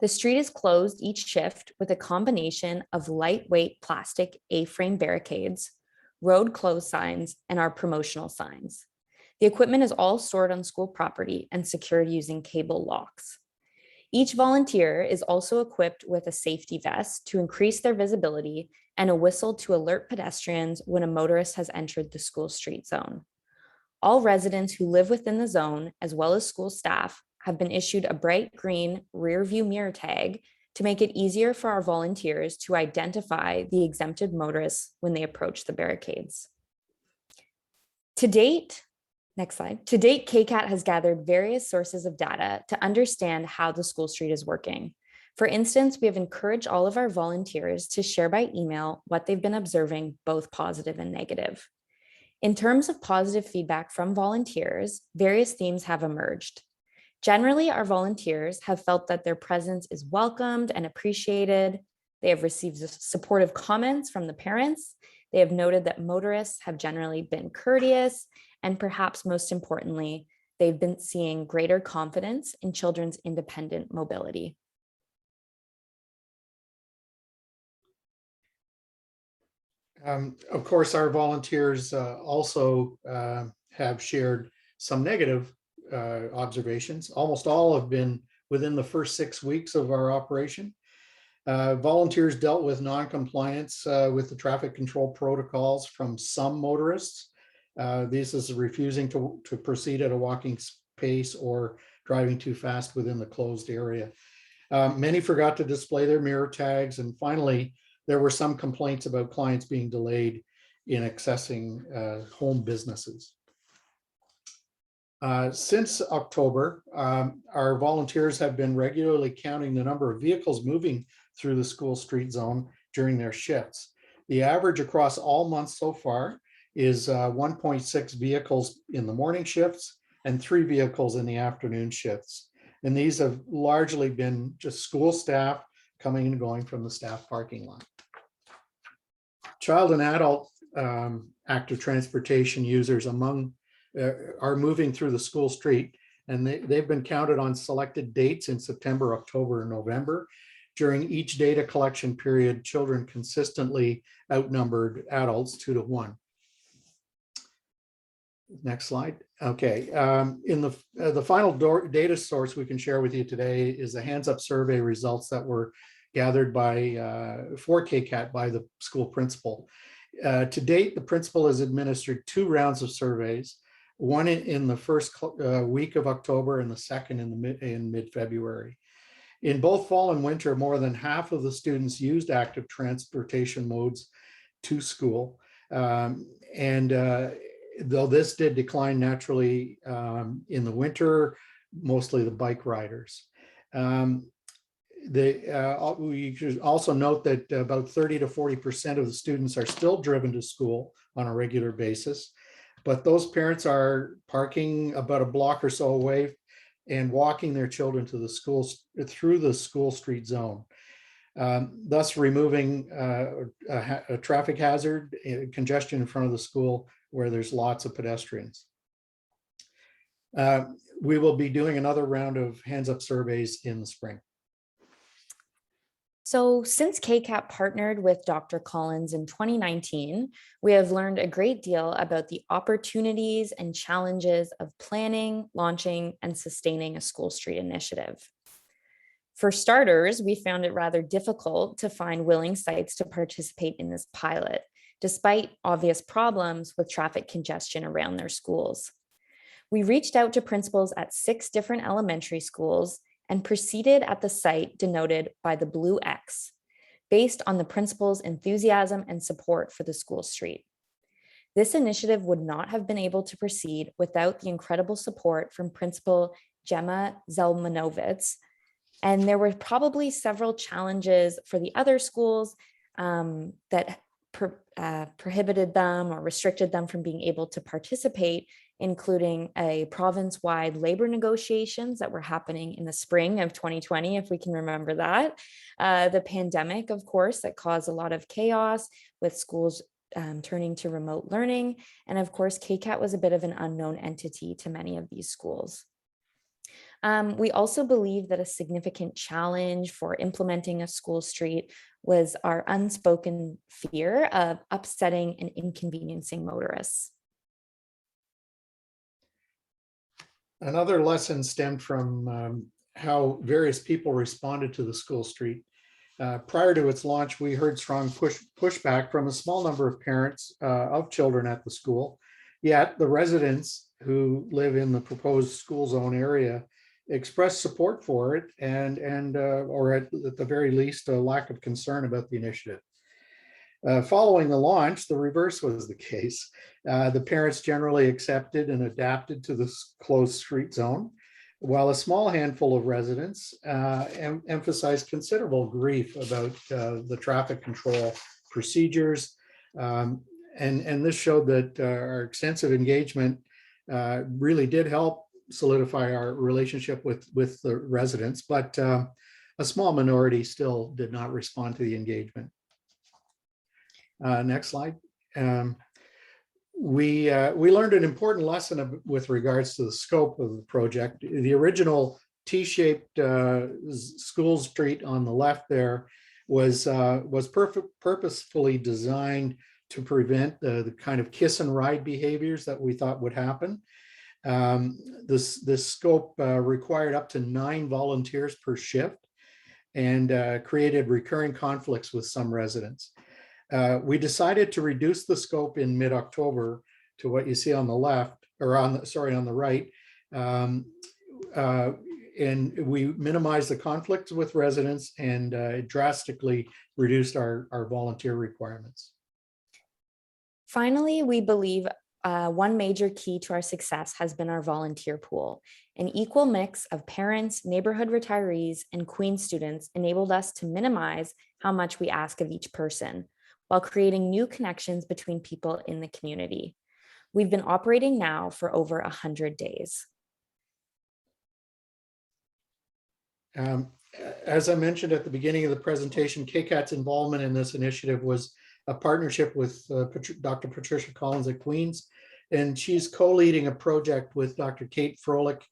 The street is closed each shift with a combination of lightweight plastic A-frame barricades, road close signs, and our promotional signs. The equipment is all stored on school property and secured using cable locks. Each volunteer is also equipped with a safety vest to increase their visibility and a whistle to alert pedestrians when a motorist has entered the school street zone. All residents who live within the zone, as well as school staff, have been issued a bright green rear view mirror tag to make it easier for our volunteers to identify the exempted motorists when they approach the barricades. To date, next slide. To date, KCAT has gathered various sources of data to understand how the school street is working. For instance, we have encouraged all of our volunteers to share by email what they've been observing, both positive and negative. In terms of positive feedback from volunteers, various themes have emerged. Generally, our volunteers have felt that their presence is welcomed and appreciated. They have received supportive comments from the parents. They have noted that motorists have generally been courteous, and perhaps most importantly, they've been seeing greater confidence in children's independent mobility. Of course, our volunteers also have shared some negative observations. Almost all have been within the first 6 weeks of our operation. Volunteers dealt with non-compliance with the traffic control protocols from some motorists. This is refusing to proceed at a walking pace or driving too fast within the closed area. Many forgot to display their mirror tags, and finally, there were some complaints about clients being delayed in accessing home businesses. Since October, our volunteers have been regularly counting the number of vehicles moving through the school street zone during their shifts. The average across all months so far is 1.6 vehicles in the morning shifts and 3 vehicles in the afternoon shifts. And these have largely been just school staff coming and going from the staff parking lot. Child and adult active transportation users are moving through the school street, and they've been counted on selected dates in September, October, and November. During each data collection period, children consistently outnumbered adults 2 to 1. Next slide. Okay, in the final data source we can share with you today is the Hands Up survey results that were gathered for KCAT by the school principal. To date, the principal has administered 2 rounds of surveys, one in the first week of October and the second in mid-February. In both fall and winter, more than half of the students used active transportation modes to school. Though this did decline naturally in the winter, mostly the bike riders. We should also note that about 30 to 40% of the students are still driven to school on a regular basis, but those parents are parking about a block or so away and walking their children to the schools through the school street zone, thus removing a traffic hazard, congestion in front of the school where there's lots of pedestrians. We will be doing another round of Hands Up surveys in the spring. So since KCAT partnered with Dr. Collins in 2019, we have learned a great deal about the opportunities and challenges of planning, launching, and sustaining a school street initiative. For starters, we found it rather difficult to find willing sites to participate in this pilot, despite obvious problems with traffic congestion around their schools. We reached out to principals at 6 different elementary schools and proceeded at the site denoted by the blue X, based on the principal's enthusiasm and support for the school street. This initiative would not have been able to proceed without the incredible support from Principal Gemma Zelmanovitz, and there were probably several challenges for the other schools that prohibited them or restricted them from being able to participate, including a province-wide labor negotiations that were happening in the spring of 2020, if we can remember that. The pandemic, of course, that caused a lot of chaos with schools turning to remote learning. And of course, KCAT was a bit of an unknown entity to many of these schools. We also believe that a significant challenge for implementing a school street was our unspoken fear of upsetting and inconveniencing motorists. Another lesson stemmed from how various people responded to the school street. Prior to its launch, we heard strong pushback from a small number of parents of children at the school. Yet the residents who live in the proposed school zone area expressed support for it or at the very least, a lack of concern about the initiative. Following the launch, the reverse was the case. The parents generally accepted and adapted to the closed street zone, while a small handful of residents emphasized considerable grief about the traffic control procedures. And this showed that our extensive engagement really did help solidify our relationship with the residents, but a small minority still did not respond to the engagement. Next slide. We learned an important lesson with regards to the scope of the project. The original T-shaped school street on the left there was purposefully designed to prevent the kind of kiss and ride behaviors that we thought would happen. This scope required up to 9 volunteers per shift and created recurring conflicts with some residents. We decided to reduce the scope in mid-October to what you see on the left, or on the right. And we minimized the conflicts with residents and drastically reduced our volunteer requirements. Finally, we believe one major key to our success has been our volunteer pool. An equal mix of parents, neighborhood retirees, and Queen's students enabled us to minimize how much we ask of each person, while creating new connections between people in the community. We've been operating now for over 100 days. As I mentioned at the beginning of the presentation, KCAT's involvement in this initiative was a partnership with Dr. Patricia Collins at Queen's, and she's co-leading a project with Dr. Kate Froelich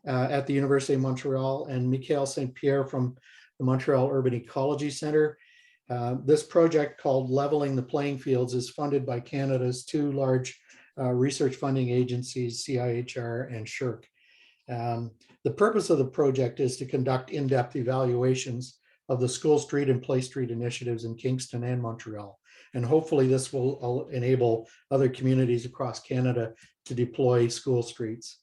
at the University of Montreal and Michael St. Pierre from the Montreal Urban Ecology Center. This project, called Leveling the Playing Fields, is funded by Canada's 2 large research funding agencies, CIHR and SSHRC. The purpose of the project is to conduct in-depth evaluations of the school street and play street initiatives in Kingston and Montreal. And hopefully this will enable other communities across Canada to deploy school streets.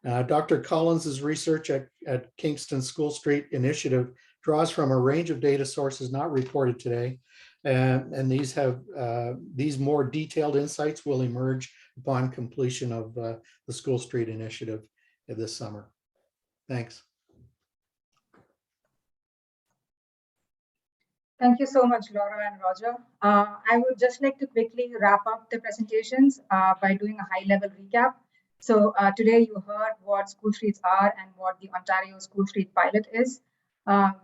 Dr. Collins's research at Kingston School Street Initiative draws from a range of data sources not reported today. And these more detailed insights will emerge upon completion of the School Street Initiative this summer. Thanks. Thank you so much, Laura and Roger. I would just like to quickly wrap up the presentations by doing a high-level recap. So today you heard what school streets are and what the Ontario School Street Pilot is.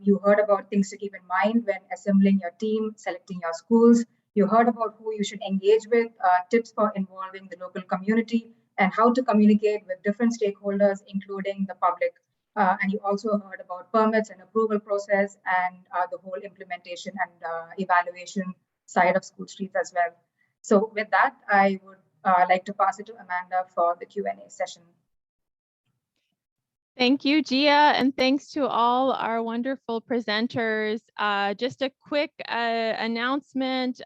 You heard about things to keep in mind when assembling your team, selecting your schools. You heard about who you should engage with, tips for involving the local community, and how to communicate with different stakeholders, including the public. And you also heard about permits and approval process and the whole implementation and evaluation side of school streets as well. So with that, I would like to pass it to Amanda for the Q&A session. Thank you, Gia, and thanks to all our wonderful presenters. Just a quick announcement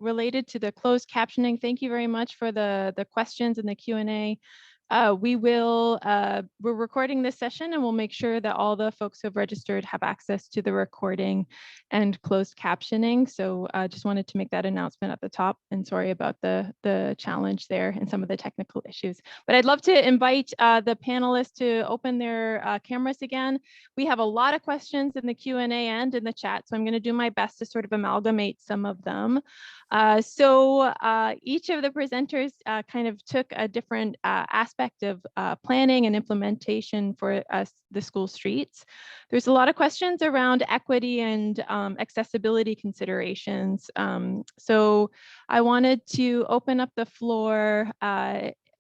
related to the closed captioning. Thank you very much for the questions and the Q&A. We're recording this session, and we'll make sure that all the folks who have registered have access to the recording and closed captioning. So I just wanted to make that announcement at the top, and sorry about the challenge there and some of the technical issues. But I'd love to invite the panelists to open their cameras again. We have a lot of questions in the Q&A and in the chat, so I'm going to do my best to sort of amalgamate some of them. So each of the presenters kind of took a different aspect of planning and implementation for the school streets. There's a lot of questions around equity and accessibility considerations. So I wanted to open up the floor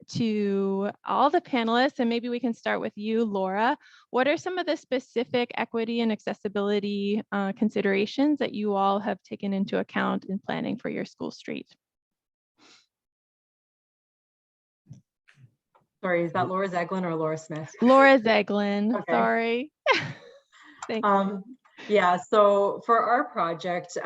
to all the panelists, and maybe we can start with you, Laura. What are some of the specific equity and accessibility considerations that you all have taken into account in planning for your school street? Sorry, is that Laura Zeglin or Laura Smith? Laura Zeglin, Okay. sorry. Thanks. Yeah, so for our project,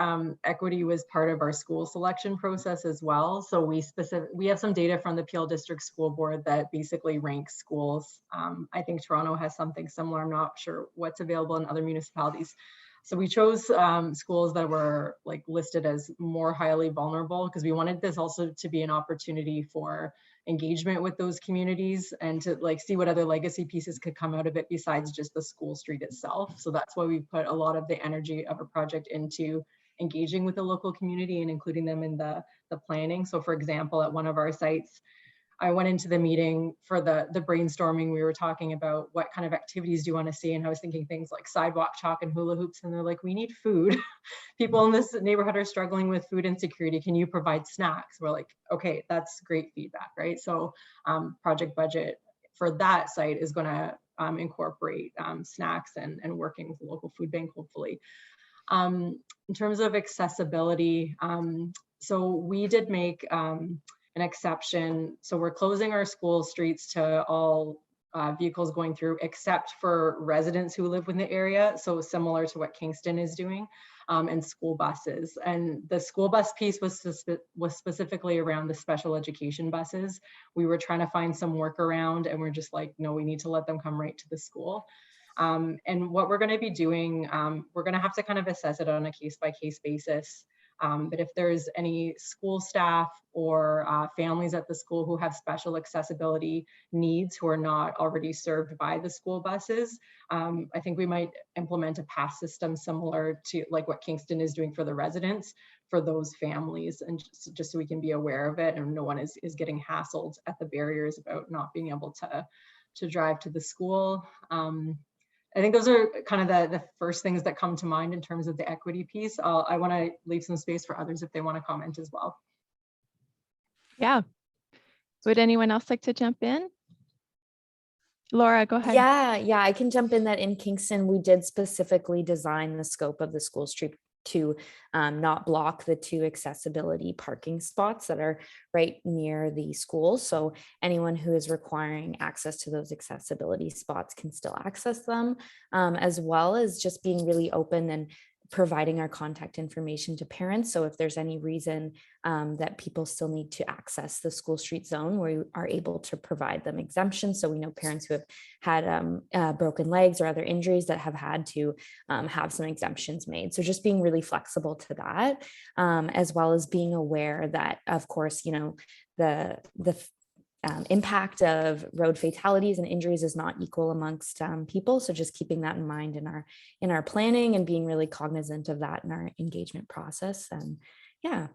equity was part of our school selection process as well. So we have some data from the Peel District School Board that basically ranks schools. I think Toronto has something similar. I'm not sure what's available in other municipalities. So we chose schools that were like listed as more highly vulnerable because we wanted this also to be an opportunity for engagement with those communities and to like see what other legacy pieces could come out of it besides just the school street itself. So that's why we put a lot of the energy of a project into engaging with the local community and including them in the planning. So for example, at one of our sites, I went into the meeting for the brainstorming. We were talking about what kind of activities do you want to see? And I was thinking things like sidewalk chalk and hula hoops. And they're like, we need food. People in this neighborhood are struggling with food insecurity. Can you provide snacks? We're like, okay, that's great feedback, right? So project budget for that site is going to incorporate snacks and working with the local food bank, hopefully. In terms of accessibility, so we did make an exception. So we're closing our school streets to all vehicles going through except for residents who live in the area. So similar to what Kingston is doing, and school buses. And the school bus piece was specifically around the special education buses. We were trying to find some workaround and we're just like, no, we need to let them come right to the school. And what we're going to be doing, we're going to have to kind of assess it on a case-by-case basis. But if there's any school staff or families at the school who have special accessibility needs who are not already served by the school buses, I think we might implement a pass system similar to like what Kingston is doing for the residents for those families, and just so we can be aware of it and no one is getting hassled at the barriers about not being able to drive to the school. I think those are kind of the first things that come to mind in terms of the equity piece. I want to leave some space for others if they want to comment as well. Yeah. Would anyone else like to jump in? Laura, go ahead. Yeah, I can jump in that in Kingston, we did specifically design the scope of the school street to not block the 2 accessibility parking spots that are right near the school. So anyone who is requiring access to those accessibility spots can still access them, as well as just being really open and providing our contact information to parents. So if there's any reason that people still need to access the school street zone, we are able to provide them exemptions. So we know parents who have had broken legs or other injuries that have had to have some exemptions made. So just being really flexible to that, as well as being aware that, of course, you know, the impact of road fatalities and injuries is not equal amongst people. So just keeping that in mind in our planning and being really cognizant of that in our engagement process. And yeah.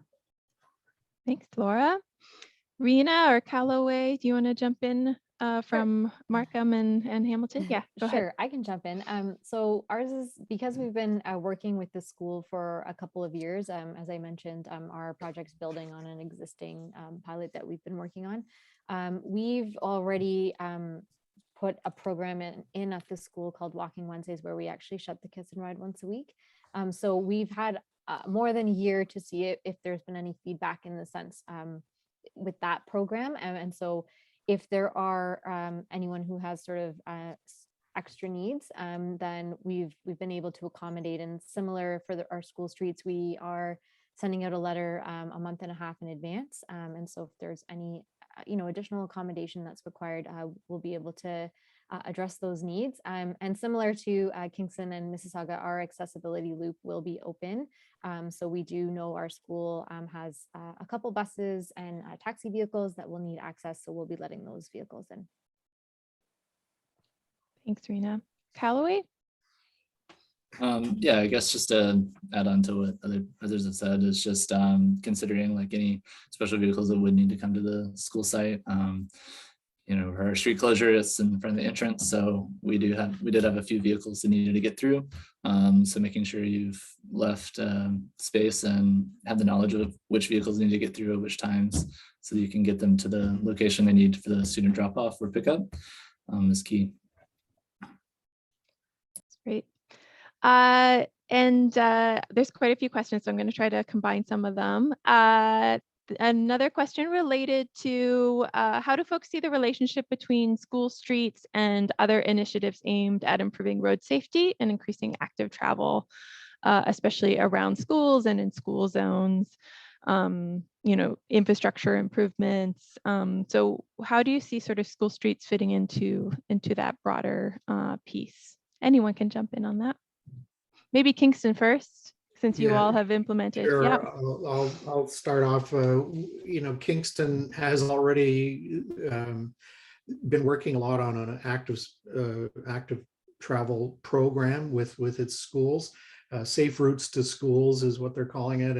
Thanks, Laura. Rena or Callaway, do you want to jump in from Markham and Hamilton? Yeah, go ahead. Sure, I can jump in. So ours is, because we've been working with the school for a couple of years, as I mentioned, our project's building on an existing pilot that we've been working on. We've already put a program in at the school called Walking Wednesdays, where we actually shut the kids and ride once a week. So we've had more than a year to see if there's been any feedback in the sense with that program. And so if there are anyone who has sort of extra needs, then we've been able to accommodate. And similar for our school streets, we are sending out a letter a month and a half in advance. And so if there's any additional accommodation that's required, we'll be able to address those needs. And similar to Kingston and Mississauga, our accessibility loop will be open. So we do know our school has a couple buses and taxi vehicles that will need access. So we'll be letting those vehicles in. Thanks, Rena. Callaway? Yeah, I guess just to add on to what others have said is just considering like any special vehicles that would need to come to the school site. For our street closure, it's in front of the entrance, so we did have a few vehicles that needed to get through. So making sure you've left space and have the knowledge of which vehicles need to get through at which times, so that you can get them to the location they need for the student drop off or pickup is key. That's great. And there's quite a few questions, so I'm going to try to combine some of them. Another question related to how do folks see the relationship between school streets and other initiatives aimed at improving road safety and increasing active travel, especially around schools and in school zones, infrastructure improvements. So how do you see sort of school streets fitting into that broader piece? Anyone can jump in on that. Maybe Kingston first, since you all have implemented. Sure. Yeah. I'll start off. Kingston has already been working a lot on an active travel program with its schools. Safe routes to schools is what they're calling it,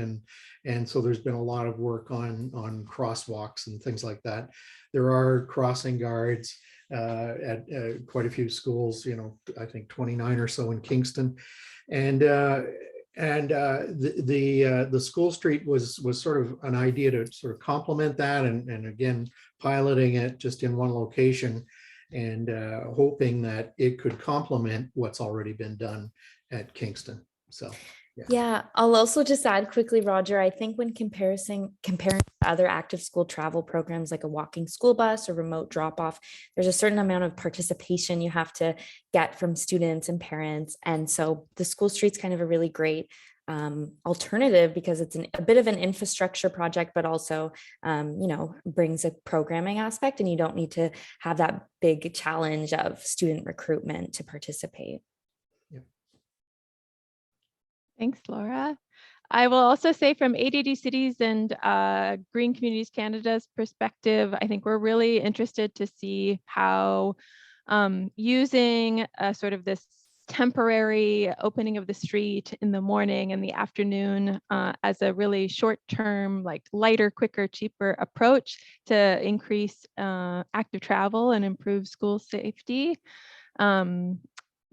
and so there's been a lot of work on crosswalks and things like that. There are crossing guards at quite a few schools. I think 29 or so in Kingston, and the school street was sort of an idea to sort of complement that, and again piloting it just in one location, and hoping that it could complement what's already been done at Kingston. So yeah, I'll also just add quickly, Roger, I think when comparing other active school travel programs like a walking school bus or remote drop off, there's a certain amount of participation you have to get from students and parents. And so the school street's kind of a really great alternative because it's a bit of an infrastructure project, but also, brings a programming aspect, and you don't need to have that big challenge of student recruitment to participate. Thanks, Laura. I will also say from 880 Cities and Green Communities Canada's perspective, I think we're really interested to see how using sort of this temporary opening of the street in the morning and the afternoon as a really short-term, like lighter, quicker, cheaper approach to increase active travel and improve school safety.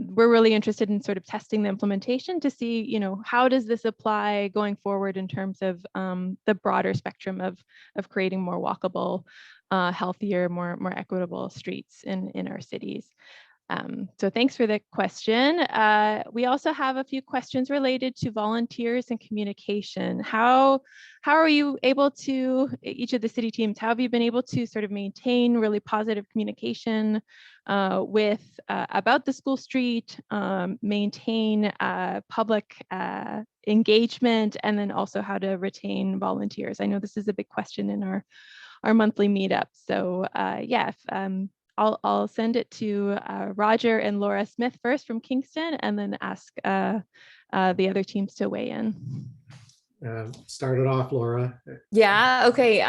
We're really interested in sort of testing the implementation to see, how does this apply going forward in terms of the broader spectrum of creating more walkable, healthier, more equitable streets in our cities. So thanks for the question. We also have a few questions related to volunteers and communication. How are you able to, each of the city teams, how have you been able to sort of maintain really positive communication about the school street, maintain public engagement, and then also how to retain volunteers? I know this is a big question in our monthly meetup. So I'll send it to Roger and Laura Smith first from Kingston, and then ask the other teams to weigh in. Start it off, Laura. Yeah, okay.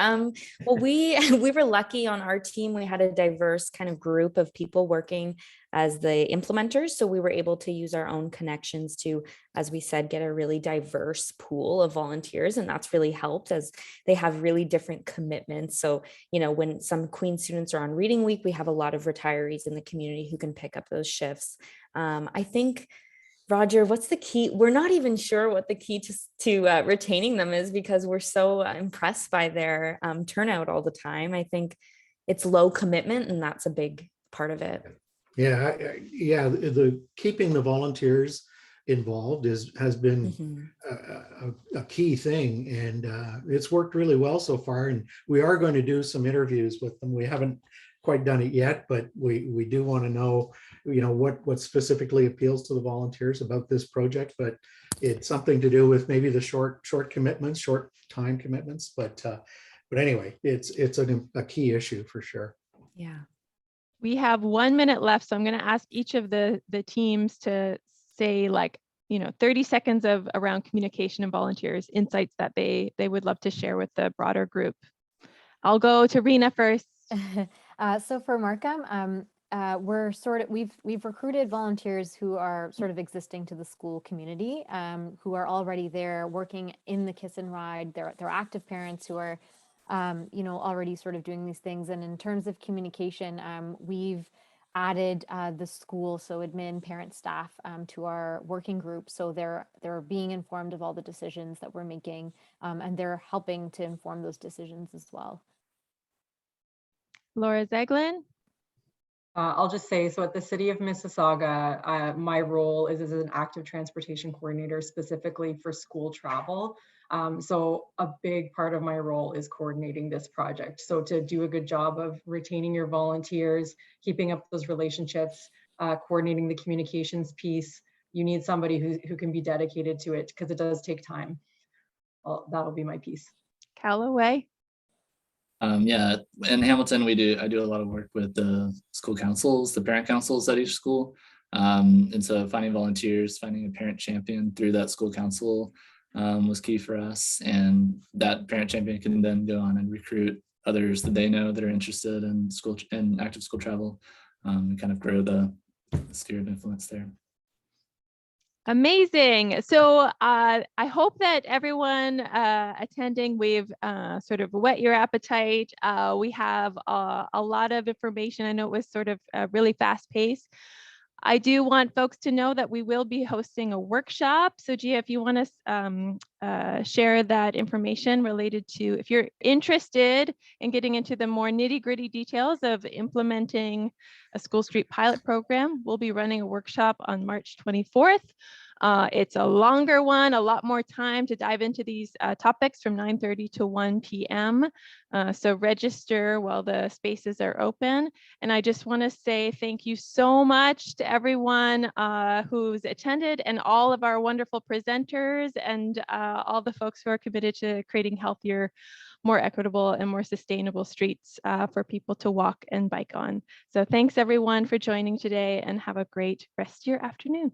Well, we were lucky on our team. We had a diverse kind of group of people working as the implementers. So we were able to use our own connections to, as we said, get a really diverse pool of volunteers. And that's really helped as they have really different commitments. So, when some Queen students are on reading week, we have a lot of retirees in the community who can pick up those shifts. I think, Roger, what's the key? We're not even sure what the key to retaining them is, because we're so impressed by their turnout all the time. I think it's low commitment, and that's a big part of it. Yeah. The keeping the volunteers involved has been a key thing, and it's worked really well so far. And we are going to do some interviews with them. We haven't quite done it yet, but we do want to know, what specifically appeals to the volunteers about this project. But it's something to do with maybe the short commitments, short time commitments. But anyway, it's a key issue for sure. Yeah. We have 1 minute left, so I'm going to ask each of the teams to say 30 seconds of around communication and volunteers, insights that they would love to share with the broader group. I'll go to Rena first. So for Markham, we've recruited volunteers who are sort of existing to the school community, who are already there working in the Kiss and Ride. They're active parents who are, already sort of doing these things. And in terms of communication, we've added the school, so admin, parent, staff, to our working group. So they're being informed of all the decisions that we're making, and they're helping to inform those decisions as well. Laura Zeglin. I'll just say, so at the City of Mississauga, my role is as an active transportation coordinator specifically for school travel. So a big part of my role is coordinating this project. So to do a good job of retaining your volunteers, keeping up those relationships, coordinating the communications piece, you need somebody who can be dedicated to it because it does take time. Well, that'll be my piece. Callaway. Yeah, in Hamilton, I do a lot of work with the school councils, the parent councils at each school. And so finding volunteers, finding a parent champion through that school council was key for us. And that parent champion can then go on and recruit others that they know that are interested in school and active school travel, and kind of grow the sphere of influence there. Amazing. So I hope that everyone attending, we've sort of whet your appetite. We have a lot of information. I know it was sort of really fast paced. I do want folks to know that we will be hosting a workshop. So Gia, if you want to share that information related to, if you're interested in getting into the more nitty gritty details of implementing a School Street pilot program, we'll be running a workshop on March 24th. It's a longer one, a lot more time to dive into these topics from 9:30 to 1 p.m. So register while the spaces are open. And I just want to say thank you so much to everyone who's attended and all of our wonderful presenters and all the folks who are committed to creating healthier, more equitable and more sustainable streets for people to walk and bike on. So thanks everyone for joining today and have a great rest of your afternoon.